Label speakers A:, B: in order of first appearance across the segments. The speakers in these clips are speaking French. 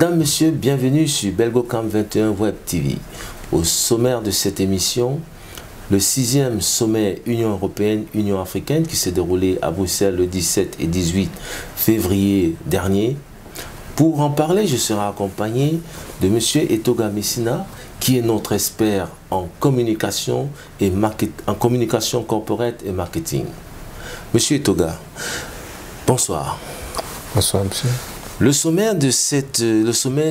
A: Mesdames, Messieurs, bienvenue sur Belgocam 21 Web TV. Au sommaire de cette émission, le 6e sommet Union européenne-Union africaine qui s'est déroulé à Bruxelles le 17 et 18 février dernier. Pour en parler, je serai accompagné de M. Etoga Messina, qui est notre expert en communication corporate et marketing. Monsieur Etoga, bonsoir.
B: Bonsoir, monsieur.
A: Le sommet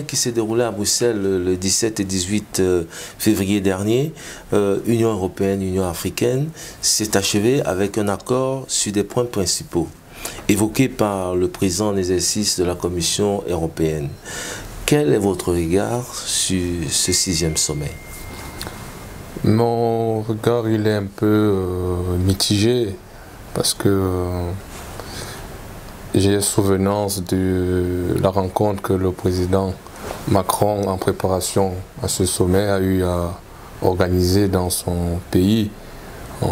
A: qui s'est déroulé à Bruxelles le 17 et 18 février dernier, Union européenne, Union africaine, s'est achevé avec un accord sur des points principaux évoqués par le président en exercice de la Commission européenne. Quel est votre regard sur ce 6e sommet?
B: Mon regard, il est un peu mitigé parce que j'ai souvenance de la rencontre que le président Macron, en préparation à ce sommet, a eu à organiser dans son pays,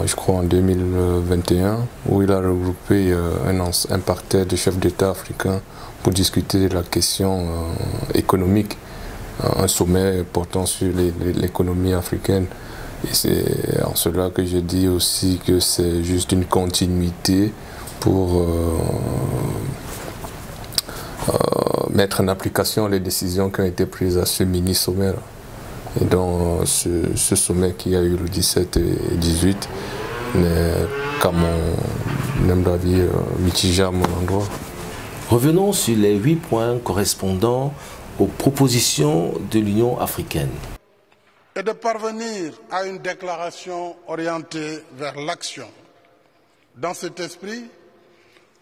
B: je crois en 2021, où il a regroupé un parterre de chefs d'État africains pour discuter de la question économique, un sommet portant sur l'économie africaine. Et c'est en cela que je dis aussi que c'est juste une continuité pour mettre en application les décisions qui ont été prises à ce mini-sommet. Et donc ce sommet qui a eu le 17 et 18 n'est qu'à mon avis mitigé à mon endroit.
A: Revenons sur les 8 points correspondant aux propositions de l'Union africaine.
C: Et de parvenir à une déclaration orientée vers l'action. Dans cet esprit,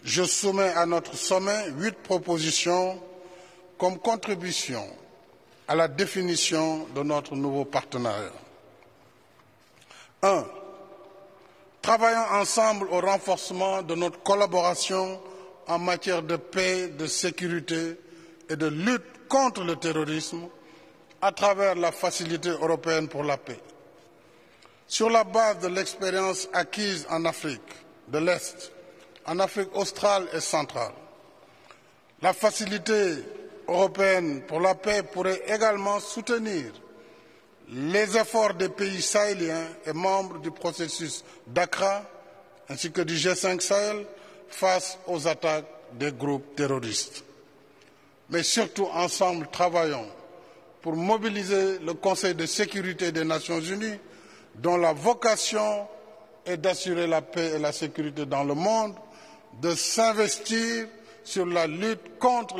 C: je soumets à notre sommet 8 propositions comme contribution à la définition de notre nouveau partenariat. 1. Travaillons ensemble au renforcement de notre collaboration en matière de paix, de sécurité et de lutte contre le terrorisme à travers la Facilité européenne pour la paix. Sur la base de l'expérience acquise en Afrique de l'Est, en Afrique australe et centrale, la Facilité européenne pour la paix pourrait également soutenir les efforts des pays sahéliens et membres du processus d'Accra ainsi que du G5 Sahel face aux attaques des groupes terroristes. Mais surtout, ensemble, travaillons pour mobiliser le Conseil de sécurité des Nations Unies, dont la vocation est d'assurer la paix et la sécurité dans le monde, de s'investir sur la lutte contre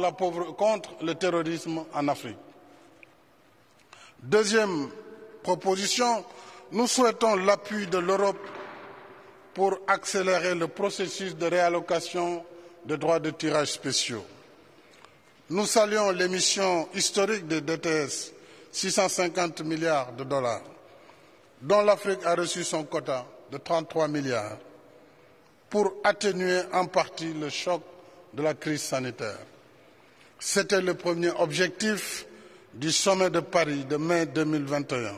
C: le terrorisme en Afrique. Deuxième proposition, nous souhaitons l'appui de l'Europe pour accélérer le processus de réallocation de droits de tirage spéciaux. Nous saluons l'émission historique des DTS, 650 milliards de dollars, dont l'Afrique a reçu son quota de 33 milliards, pour atténuer en partie le choc de la crise sanitaire. C'était le premier objectif du sommet de Paris de mai 2021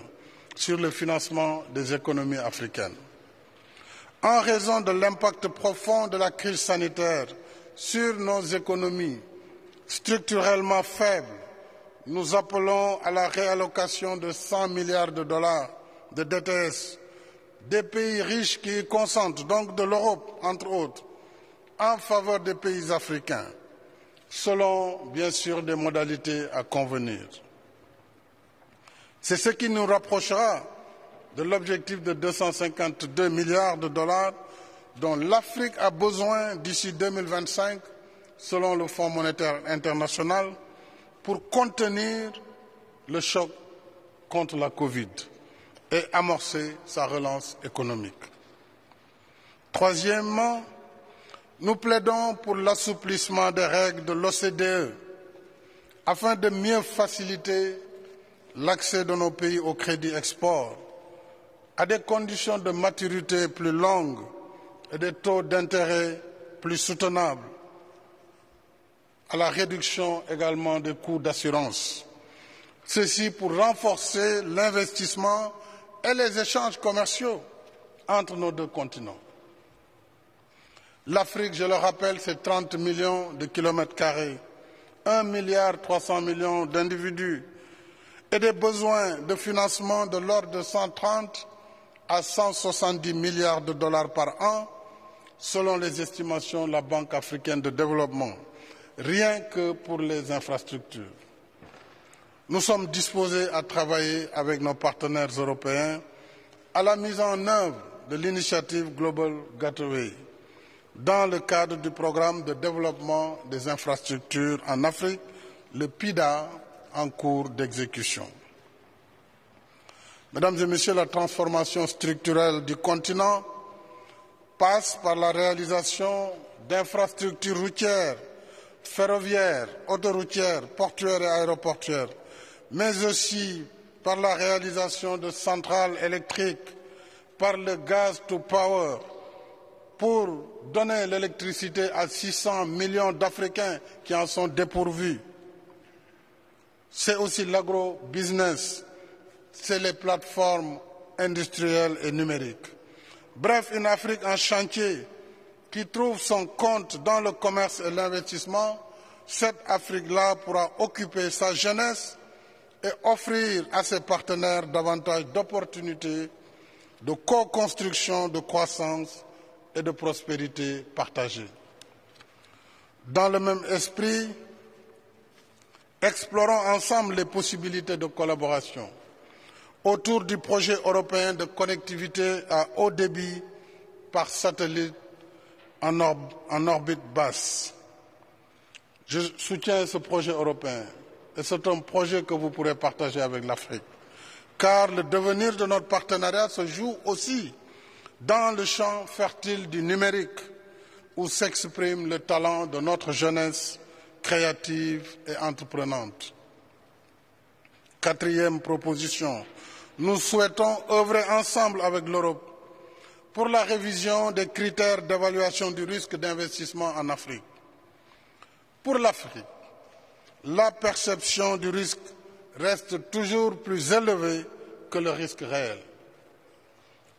C: sur le financement des économies africaines. En raison de l'impact profond de la crise sanitaire sur nos économies structurellement faibles, nous appelons à la réallocation de 100 milliards de dollars de DTS des pays riches qui y consentent, donc de l'Europe, entre autres, en faveur des pays africains, selon, bien sûr, des modalités à convenir. C'est ce qui nous rapprochera de l'objectif de 252 milliards de dollars dont l'Afrique a besoin d'ici 2025, selon le Fonds monétaire international, pour contenir le choc contre la Covid et amorcer sa relance économique. Troisièmement, nous plaidons pour l'assouplissement des règles de l'OCDE afin de mieux faciliter l'accès de nos pays au crédit export à des conditions de maturité plus longues et des taux d'intérêt plus soutenables, à la réduction également des coûts d'assurance. Ceci pour renforcer l'investissement et les échanges commerciaux entre nos deux continents. L'Afrique, je le rappelle, c'est 30 millions de kilomètres carrés 1,3 milliard d'individus et des besoins de financement de l'ordre de 130 à 170 milliards de dollars par an, selon les estimations de la Banque africaine de développement, rien que pour les infrastructures. Nous sommes disposés à travailler avec nos partenaires européens à la mise en œuvre de l'initiative Global Gateway dans le cadre du programme de développement des infrastructures en Afrique, le PIDA, en cours d'exécution. Mesdames et Messieurs, la transformation structurelle du continent passe par la réalisation d'infrastructures routières, ferroviaires, autoroutières, portuaires et aéroportuaires, mais aussi par la réalisation de centrales électriques, par le gaz to power, pour donner l'électricité à 600 millions d'Africains qui en sont dépourvus. C'est aussi l'agro-business, c'est les plateformes industrielles et numériques. Bref, une Afrique en chantier qui trouve son compte dans le commerce et l'investissement. Cette Afrique-là pourra occuper sa jeunesse et offrir à ses partenaires davantage d'opportunités de co-construction, de croissance et de prospérité partagée. Dans le même esprit, explorons ensemble les possibilités de collaboration autour du projet européen de connectivité à haut débit par satellite en orbite basse. Je soutiens ce projet européen et c'est un projet que vous pourrez partager avec l'Afrique, car le devenir de notre partenariat se joue aussi dans le champ fertile du numérique, où s'exprime le talent de notre jeunesse créative et entreprenante. Quatrième proposition, nous souhaitons œuvrer ensemble avec l'Europe pour la révision des critères d'évaluation du risque d'investissement en Afrique. Pour l'Afrique, la perception du risque reste toujours plus élevée que le risque réel.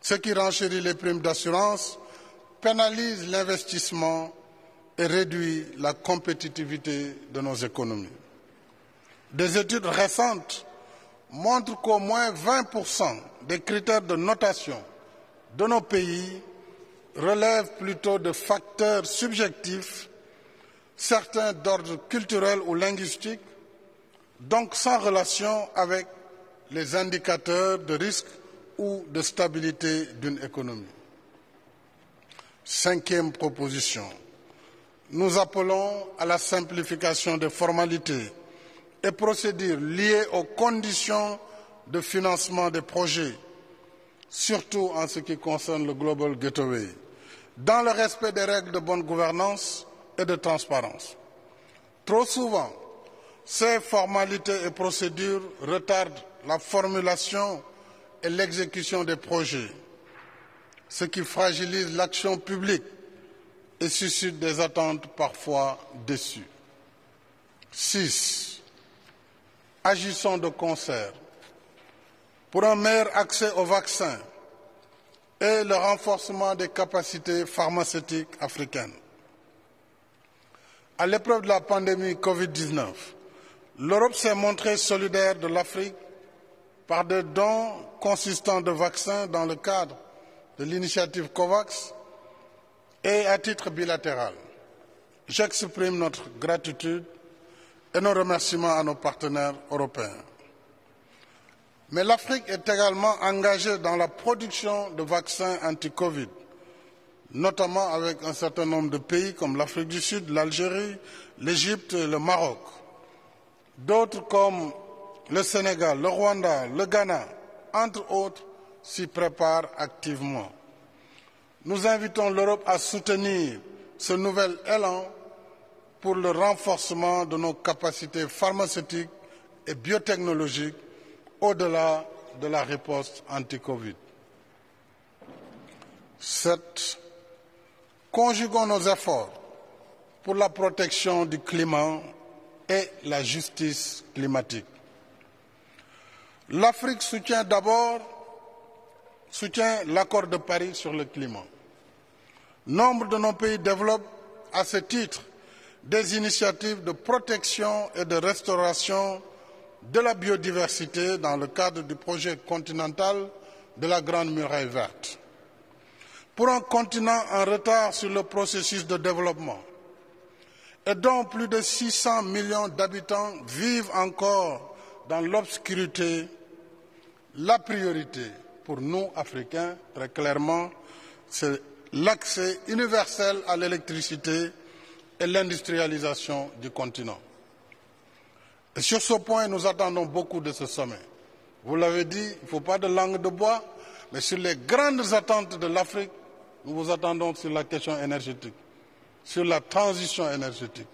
C: Ce qui renchérit les primes d'assurance, pénalise l'investissement et réduit la compétitivité de nos économies. Des études récentes montrent qu'au moins 20% des critères de notation de nos pays relèvent plutôt de facteurs subjectifs, certains d'ordre culturel ou linguistique, donc sans relation avec les indicateurs de risque ou de stabilité d'une économie. Cinquième proposition, nous appelons à la simplification des formalités et procédures liées aux conditions de financement des projets, surtout en ce qui concerne le Global Gateway, dans le respect des règles de bonne gouvernance et de transparence. Trop souvent, ces formalités et procédures retardent la formulation et l'exécution des projets, ce qui fragilise l'action publique et suscite des attentes parfois déçues. 6. Agissons de concert pour un meilleur accès aux vaccins et le renforcement des capacités pharmaceutiques africaines. À l'épreuve de la pandémie Covid-19, l'Europe s'est montrée solidaire de l'Afrique par des dons consistants de vaccins dans le cadre de l'initiative COVAX et à titre bilatéral. J'exprime notre gratitude et nos remerciements à nos partenaires européens. Mais l'Afrique est également engagée dans la production de vaccins anti-Covid, notamment avec un certain nombre de pays comme l'Afrique du Sud, l'Algérie, l'Égypte et le Maroc. D'autres comme le Sénégal, le Rwanda, le Ghana, entre autres, s'y préparent activement. Nous invitons l'Europe à soutenir ce nouvel élan pour le renforcement de nos capacités pharmaceutiques et biotechnologiques au-delà de la riposte anti-Covid. 7. Conjuguons nos efforts pour la protection du climat et la justice climatique. L'Afrique soutient l'accord de Paris sur le climat. Nombre de nos pays développent à ce titre des initiatives de protection et de restauration de la biodiversité dans le cadre du projet continental de la Grande Muraille Verte. Pour un continent en retard sur le processus de développement et dont plus de 600 millions d'habitants vivent encore dans l'obscurité, la priorité pour nous, Africains, très clairement, c'est l'accès universel à l'électricité et l'industrialisation du continent. Et sur ce point, nous attendons beaucoup de ce sommet. Vous l'avez dit, il ne faut pas de langue de bois, mais sur les grandes attentes de l'Afrique, nous vous attendons sur la question énergétique, sur la transition énergétique.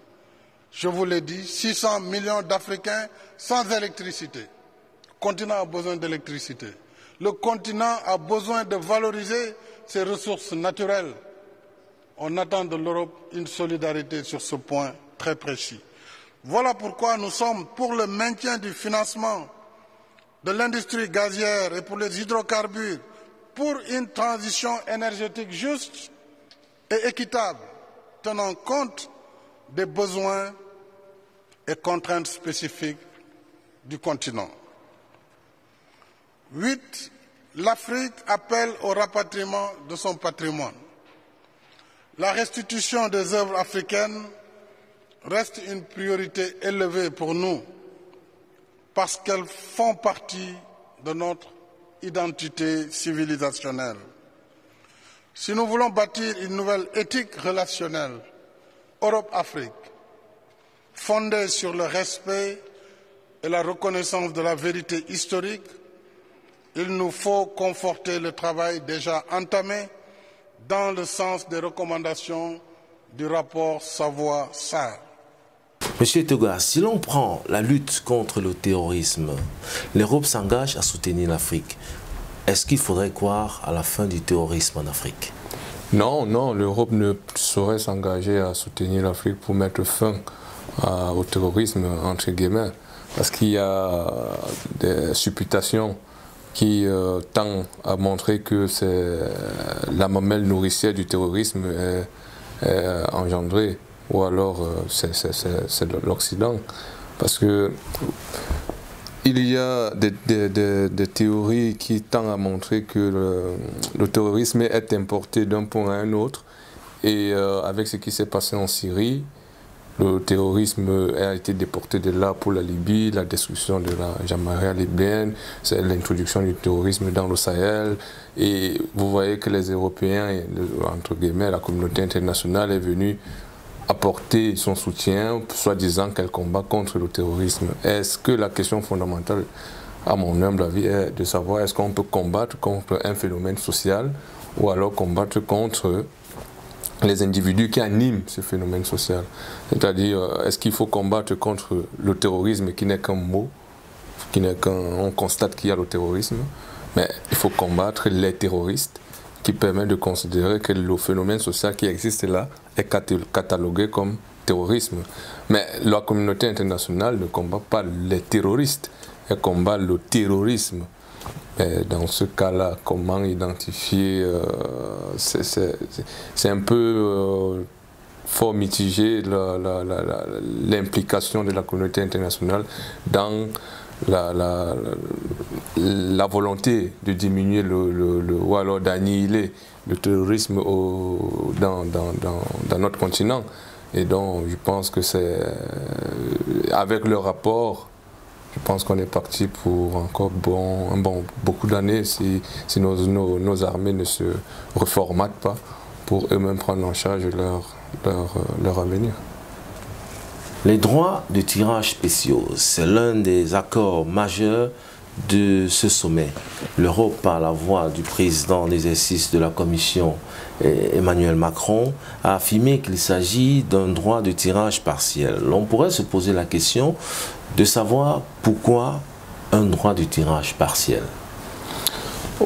C: Je vous l'ai dit, 600 millions d'Africains sans électricité. Le continent a besoin d'électricité. Le continent a besoin de valoriser ses ressources naturelles. On attend de l'Europe une solidarité sur ce point très précis. Voilà pourquoi nous sommes pour le maintien du financement de l'industrie gazière et pour les hydrocarbures, pour une transition énergétique juste et équitable, tenant compte des besoins et contraintes spécifiques du continent. 8. L'Afrique appelle au rapatriement de son patrimoine. La restitution des œuvres africaines reste une priorité élevée pour nous parce qu'elles font partie de notre identité civilisationnelle. Si nous voulons bâtir une nouvelle éthique relationnelle Europe-Afrique, fondée sur le respect et la reconnaissance de la vérité historique, il nous faut conforter le travail déjà entamé dans le sens des recommandations du rapport Savoy-Sarr.
A: Monsieur Toga, si l'on prend la lutte contre le terrorisme, l'Europe s'engage à soutenir l'Afrique. Est-ce qu'il faudrait croire à la fin du terrorisme en Afrique?
B: Non, non, l'Europe ne saurait s'engager à soutenir l'Afrique pour mettre fin au terrorisme, entre guillemets, parce qu'il y a des supputations qui tendent à montrer que c'est la mamelle nourricière du terrorisme est engendrée, ou alors c'est l'Occident. Parce que il y a des théories qui tendent à montrer que le terrorisme est importé d'un point à un autre, et avec ce qui s'est passé en Syrie, le terrorisme a été déporté de là pour la Libye, la destruction de la Jamaïque libyenne, c'est l'introduction du terrorisme dans le Sahel. Et vous voyez que les Européens, entre guillemets, la communauté internationale est venue apporter son soutien, soi-disant qu'elle combat contre le terrorisme. Est-ce que la question fondamentale, à mon humble avis, est de savoir est-ce qu'on peut combattre contre un phénomène social ou alors combattre contre les individus qui animent ce phénomène social. C'est-à-dire, est-ce qu'il faut combattre contre le terrorisme qui n'est qu'un mot, on constate qu'il y a le terrorisme, mais il faut combattre les terroristes qui permettent de considérer que le phénomène social qui existe là est catalogué comme terrorisme. Mais la communauté internationale ne combat pas les terroristes, elle combat le terrorisme. Et dans ce cas-là, comment identifier, c'est un peu fort mitigé l'implication de la communauté internationale dans la volonté de diminuer ou alors d'annihiler le terrorisme dans notre continent. Et donc je pense que c'est avec le rapport, je pense qu'on est parti pour encore beaucoup d'années si nos armées ne se reformatent pas pour eux-mêmes prendre en charge leur avenir.
A: Les droits de tirage spéciaux, c'est l'un des accords majeurs de ce sommet. L'Europe, par la voix du président d'exercice de la Commission, Emmanuel Macron, a affirmé qu'il s'agit d'un droit de tirage partiel. On pourrait se poser la question de savoir pourquoi un droit de tirage partiel.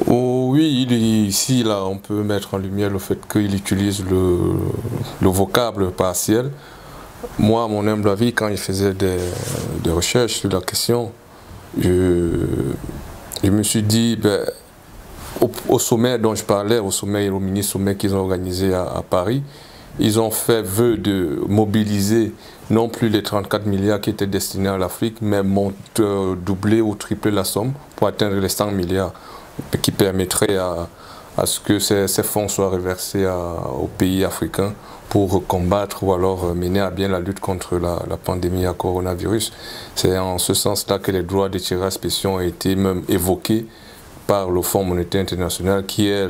B: Oh, oui, ici, là, on peut mettre en lumière le fait qu'il utilise le vocable partiel. Moi, à mon humble avis, quand je faisais des recherches sur la question, je me suis dit, au sommet dont je parlais, au mini-sommet qu'ils ont organisé à Paris, ils ont fait vœu de mobiliser non plus les 34 milliards qui étaient destinés à l'Afrique, mais doubler ou tripler la somme pour atteindre les 100 milliards, qui permettrait à ce que ces fonds soient reversés aux pays africains pour combattre ou alors mener à bien la lutte contre la pandémie à coronavirus. C'est en ce sens-là que les droits de tirage spéciaux ont été même évoqués par le Fonds monétaire international, qui est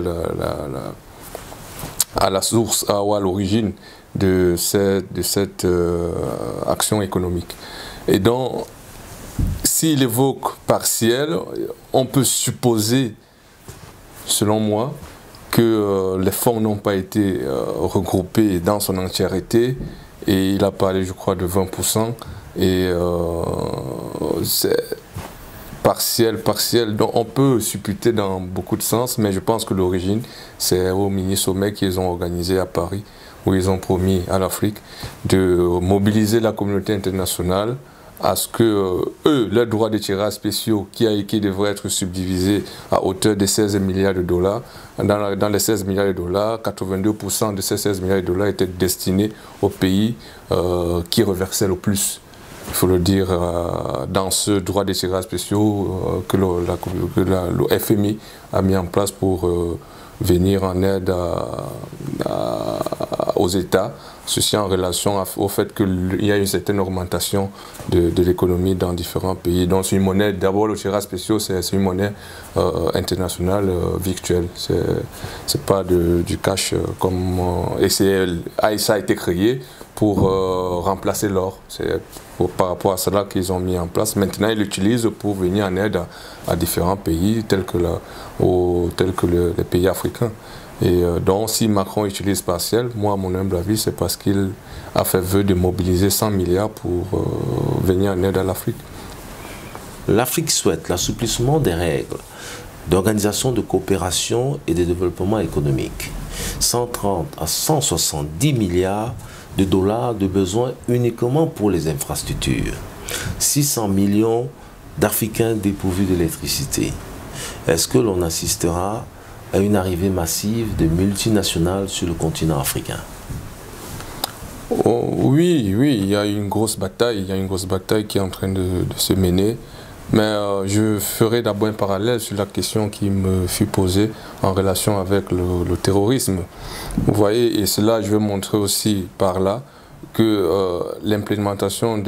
B: à la source ou à l'origine de cette action économique. Et donc, s'il évoque partiel, on peut supposer, selon moi, que les fonds n'ont pas été regroupés dans son entièreté, et il a parlé, je crois, de 20%, et c'est partiel, donc on peut supputer dans beaucoup de sens, mais je pense que l'origine, c'est au mini-sommet qu'ils ont organisé à Paris, où ils ont promis à l'Afrique de mobiliser la communauté internationale à ce que leurs droits de tirage spéciaux qui devraient être subdivisés à hauteur de 16 milliards de dollars, dans les 16 milliards de dollars, 82% de ces 16 milliards de dollars étaient destinés aux pays qui reversaient le plus. Il faut le dire, dans ce droit de tirage spéciaux que le FMI a mis en place pour venir en aide aux États, ceci en relation au fait qu'il y a une certaine augmentation de l'économie dans différents pays. Donc c'est une monnaie, d'abord le tirage spéciaux, c'est une monnaie internationale virtuelle, c'est pas du cash comme... et ça a été créé pour remplacer l'or. C'est par rapport à cela qu'ils ont mis en place. Maintenant, ils l'utilisent pour venir en aide à différents pays tels que les pays africains. Et donc, si Macron utilise partiel, moi, à mon humble avis, c'est parce qu'il a fait vœu de mobiliser 100 milliards pour venir en aide à l'Afrique.
A: L'Afrique souhaite l'assouplissement des règles d'organisation de coopération et de développement économique. 130 à 170 milliards de dollars de besoins uniquement pour les infrastructures. 600 millions d'Africains dépourvus d'électricité. Est-ce que l'on assistera à une arrivée massive de multinationales sur le continent africain?
B: Oh, oui, il y a une grosse bataille, qui est en train de se mener. Mais je ferai d'abord un parallèle sur la question qui me fut posée en relation avec le terrorisme. Vous voyez, et cela, je veux montrer aussi par là que l'implémentation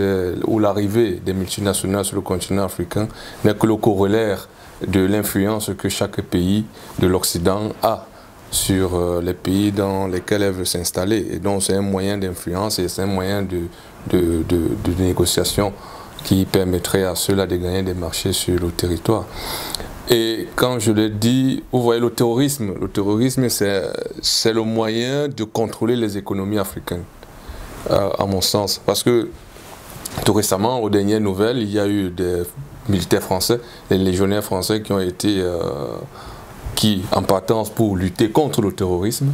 B: ou l'arrivée des multinationales sur le continent africain n'est que le corollaire de l'influence que chaque pays de l'Occident a sur les pays dans lesquels elle veut s'installer. Et donc c'est un moyen d'influence et c'est un moyen de négociation qui permettrait à ceux-là de gagner des marchés sur le territoire. Et quand je le dis, vous voyez, le terrorisme c'est le moyen de contrôler les économies africaines, à mon sens. Parce que tout récemment, aux dernières nouvelles, il y a eu des militaires français, des légionnaires français qui ont été, en partance pour lutter contre le terrorisme,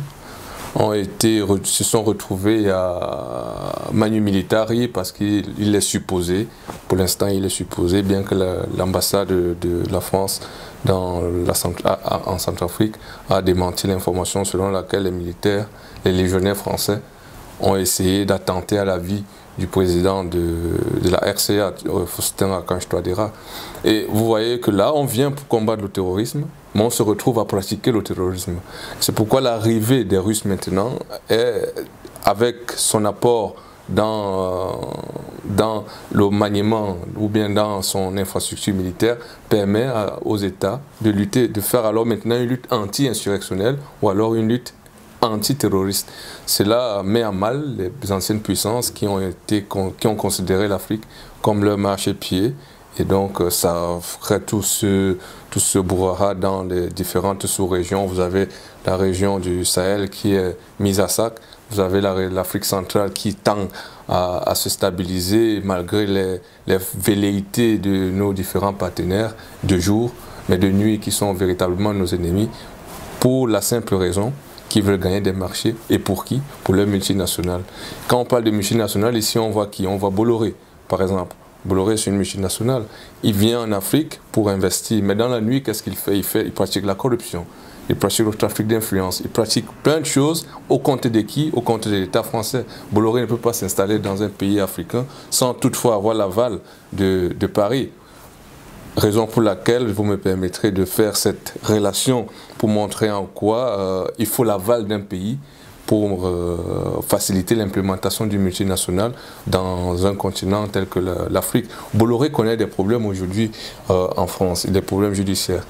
B: se sont retrouvés à Manu Militari parce qu'il est supposé, pour l'instant il est supposé, bien que l'ambassade de la France en Centrafrique a démenti l'information selon laquelle les légionnaires français ont essayé d'attenter à la vie du président de la RCA, Faustin Archange Touadéra. Et vous voyez que là, on vient pour combattre le terrorisme, mais on se retrouve à pratiquer le terrorisme. C'est pourquoi l'arrivée des Russes maintenant, avec son apport dans le maniement ou bien dans son infrastructure militaire, permet aux États de lutter, de faire alors maintenant une lutte anti-insurrectionnelle ou alors une lutte antiterroriste. Cela met à mal les anciennes puissances qui ont considéré l'Afrique comme leur marchepied, et donc ça ferait tout ce brouhaha dans les différentes sous-régions. Vous avez la région du Sahel qui est mise à sac, vous avez l'Afrique centrale qui tend à se stabiliser malgré les velléités de nos différents partenaires de jour, mais de nuit qui sont véritablement nos ennemis, pour la simple raison qui veulent gagner des marchés. Et pour qui? Pour les multinationales. Quand on parle de multinationales, ici on voit qui? On voit Bolloré, par exemple. Bolloré, c'est une multinationale. Il vient en Afrique pour investir. Mais dans la nuit, qu'est-ce qu'il fait? Il pratique la corruption. Il pratique le trafic d'influence. Il pratique plein de choses au compte de qui? Au compte de l'État français. Bolloré ne peut pas s'installer dans un pays africain sans toutefois avoir l'aval de Paris. Raison pour laquelle vous me permettrez de faire cette relation pour montrer en quoi il faut l'aval d'un pays pour faciliter l'implémentation du multinational dans un continent tel que l'Afrique. Bolloré connaît des problèmes aujourd'hui en France, des problèmes judiciaires.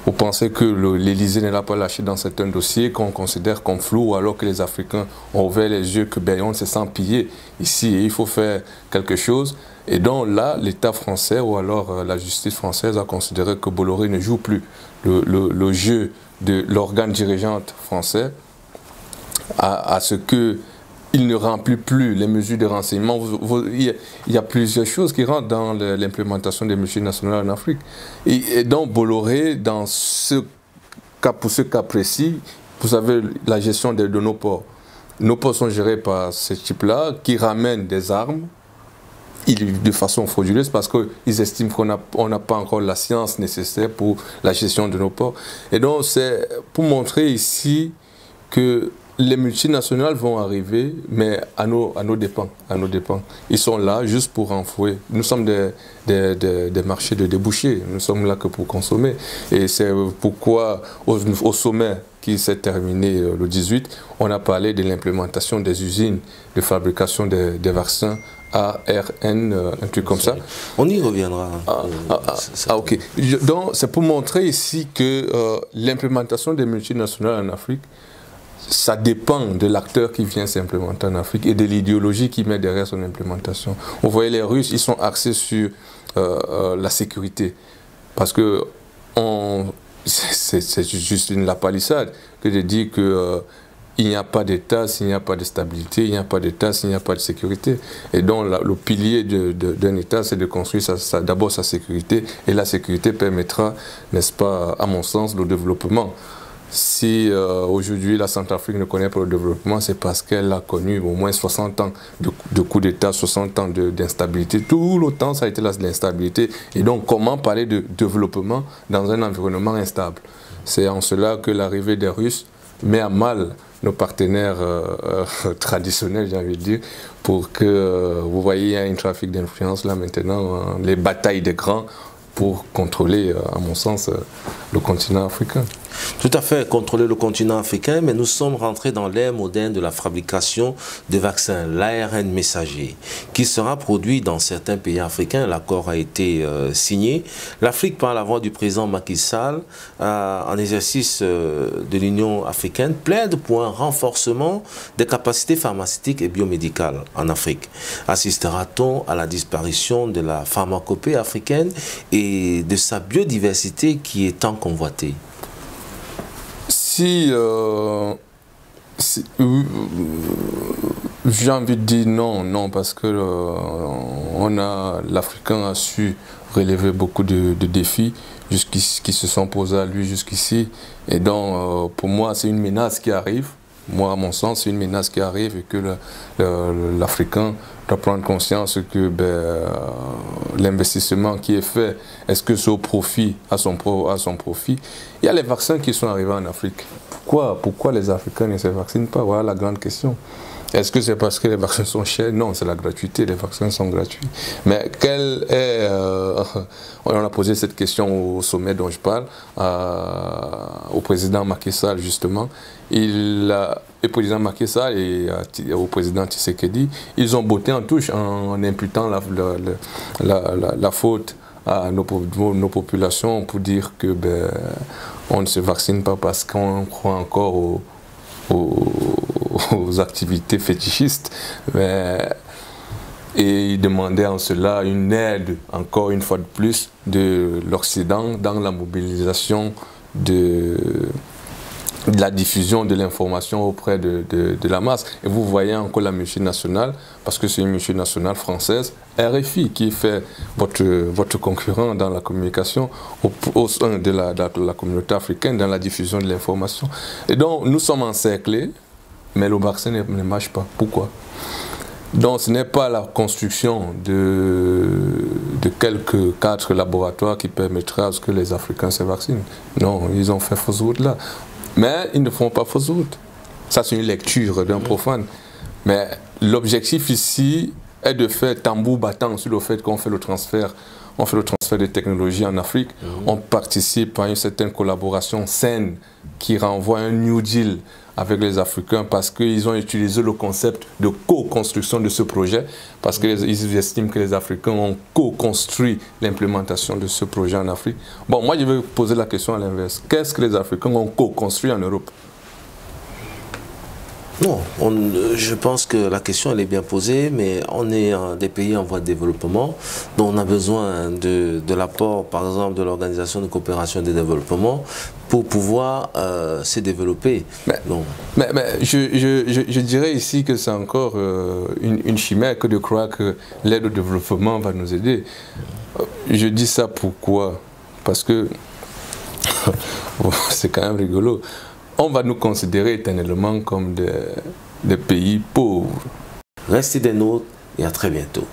B: Vous pensez que l'Élysée ne l'a pas lâché dans certains dossiers qu'on considère comme flous, alors que les Africains ont ouvert les yeux que on se sent pillé ici et il faut faire quelque chose. Et donc là, l'État français ou alors la justice française a considéré que Bolloré ne joue plus le jeu de l'organe dirigeante français à ce qu'il ne remplit plus les mesures de renseignement. Il y a plusieurs choses qui rentrent dans l'implémentation des multinationales en Afrique. Et donc Bolloré, dans pour ce cas précis, vous avez la gestion de nos ports. Nos ports sont gérés par ce type-là qui ramènent des armes de façon frauduleuse parce qu'ils estiment qu'on n'a pas encore la science nécessaire pour la gestion de nos ports. Et donc c'est pour montrer ici que les multinationales vont arriver, mais à nos dépens. Ils sont là juste pour renflouer. Nous sommes des marchés de débouchés. Nous sommes là que pour consommer. Et c'est pourquoi, au sommet qui s'est terminé le 18, on a parlé de l'implémentation des usines de fabrication des vaccins ARN, un truc comme ça.
A: On y reviendra.
B: Ok. Donc, c'est pour montrer ici que l'implémentation des multinationales en Afrique, ça dépend de l'acteur qui vient s'implémenter en Afrique et de l'idéologie qui met derrière son implémentation. Vous voyez, les Russes, ils sont axés sur la sécurité. Parce que c'est juste la palissade que de dire que il n'y a pas d'État s'il n'y a pas de stabilité, il n'y a pas d'État s'il n'y a pas de sécurité. Et donc le pilier d'un État, c'est de construire d'abord sa sécurité. Et la sécurité permettra, n'est-ce pas, à mon sens, le développement. Si aujourd'hui la Centrafrique ne connaît pas le développement, c'est parce qu'elle a connu au moins 60 ans de coup d'État, 60 ans d'instabilité. Tout le temps, ça a été l'instabilité. Et donc, comment parler de développement dans un environnement instable? C'est en cela que l'arrivée des Russes met à mal nos partenaires traditionnels, j'ai envie de dire, pour que, vous voyez, il y a un trafic d'influence là maintenant, les batailles des grands pour contrôler, à mon sens, le continent africain.
A: Tout à fait, contrôler le continent africain, mais nous sommes rentrés dans l'ère moderne de la fabrication de vaccins, l'ARN messager, qui sera produit dans certains pays africains. L'accord a été signé. L'Afrique, par la voix du président Macky Sall, en exercice de l'Union africaine, plaide pour un renforcement des capacités pharmaceutiques et biomédicales en Afrique. Assistera-t-on à la disparition de la pharmacopée africaine et de sa biodiversité qui est tant convoitée?
B: J'ai envie de dire non, parce que l'Africain a su relever beaucoup de défis qui se sont posés à lui jusqu'ici. Et donc, pour moi, c'est une menace qui arrive. Moi, à mon sens, c'est une menace qui arrive et que l'Africain doit prendre conscience que l'investissement qui est fait, est-ce que c'est au profit, à son profit? Il y a les vaccins qui sont arrivés en Afrique. Pourquoi les Africains ne se vaccinent pas? Voilà la grande question. Est-ce que c'est parce que les vaccins sont chers? Non, c'est la gratuité, les vaccins sont gratuits. Mais on a posé cette question au sommet dont je parle, au président Macky Sall justement. Le président Macky Sall et au président Tshisekedi, ils ont botté en touche en imputant la faute à nos populations pour dire que on ne se vaccine pas parce qu'on croit encore aux activités fétichistes. Et il demandait en cela une aide, encore une fois de plus, de l'Occident dans la mobilisation de la diffusion de l'information auprès de la masse. Et vous voyez encore la multinationale, parce que c'est une multinationale française, RFI, qui fait votre concurrent dans la communication au sein de la communauté africaine, dans la diffusion de l'information. Et donc, nous sommes encerclés, mais le vaccin ne marche pas. Pourquoi? Donc ce n'est pas la construction de quelques 4 laboratoires qui permettra à ce que les Africains se vaccinent. Non, ils ont fait fausse route là. Mais ils ne font pas fausse route. Ça c'est une lecture d'un profane. Mais l'objectif ici est de faire tambour battant sur le fait qu'on fait le transfert. On fait le transfert de technologies en Afrique. On participe à une certaine collaboration saine qui renvoie à un New Deal avec les Africains parce qu'ils ont utilisé le concept de co-construction de ce projet, parce qu'ils estiment que les Africains ont co-construit l'implémentation de ce projet en Afrique. Bon, moi je vais poser la question à l'inverse. Qu'est-ce que les Africains ont co-construit en Europe?
A: Non, je pense que la question elle est bien posée, mais on est des pays en voie de développement, donc on a besoin de l'apport, par exemple, de l'Organisation de coopération et de développement pour pouvoir se développer.
B: Mais je dirais ici que c'est encore une chimère que de croire que l'aide au développement va nous aider. Je dis ça pourquoi? Parce que c'est quand même rigolo. On va nous considérer éternellement comme des pays pauvres.
A: Restez des nôtres et à très bientôt.